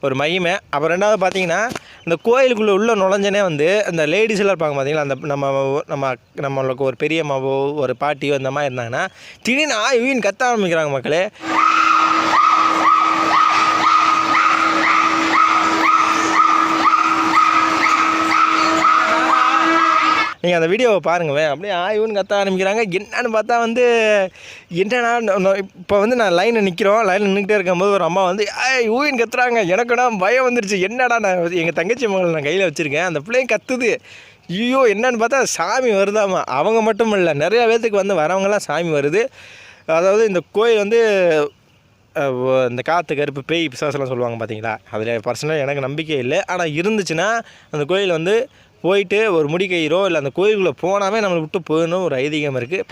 ஒரு மகிமை. அப்புறம் ரெண்டாவது பார்த்தீங்கன்னா இந்த கோயிலுக்குள்ளே உள்ள நுழைஞ்சனே வந்து அந்த லேடிஸ் எல்லாம் இருப்பாங்க பார்த்தீங்களா, அந்த நம்மளுக்கு ஒரு பெரியம்மாவோ ஒரு பாட்டியோ இந்த மாதிரி இருந்தாங்கன்னா திடீர்னு இவன் கத்த ஆரம்பிக்கிறாங்க மக்களே. நீங்கள் அந்த வீடியோவை பாருங்களேன், அப்படியே ஆய்வுன்னு கத்த ஆரம்பிக்கிறாங்க. என்னன்னு பார்த்தா வந்து என்னன்னா இப்போ வந்து நான் லைனில் நின்றுக்கிட்டே இருக்கும்போது ஒரு அம்மா வந்து ஊயின் கத்துறாங்க. எனக்குடா பயம் வந்துருச்சு. என்னடா, நான் எங்கள் தங்கச்சி மகளை நான் கையில் வச்சுருக்கேன், அந்த பிள்ளையும் கத்துது. ஐயோ என்னன்னு பார்த்தா சாமி வருதாமா. அவங்க மட்டும் இல்லை, நிறையா பேர்த்துக்கு வந்து வரவங்களாம் சாமி வருது. அதாவது இந்த கோயில் வந்து இந்த காற்று கருப்பு பேய் பிசாசெல்லாம் சொல்லுவாங்க பார்த்தீங்களா, அதில் பர்சனலாக எனக்கு நம்பிக்கை இல்லை. ஆனால் இருந்துச்சுன்னா அந்த கோயில் வந்து போயிட்டு ஒரு முடிக்கயிறோ இல்லை அந்த கோயிலுக்குள்ளே போனாமே நம்மளை விட்டு போயிடணும் ஒரு ஐதீகம் இருக்குது.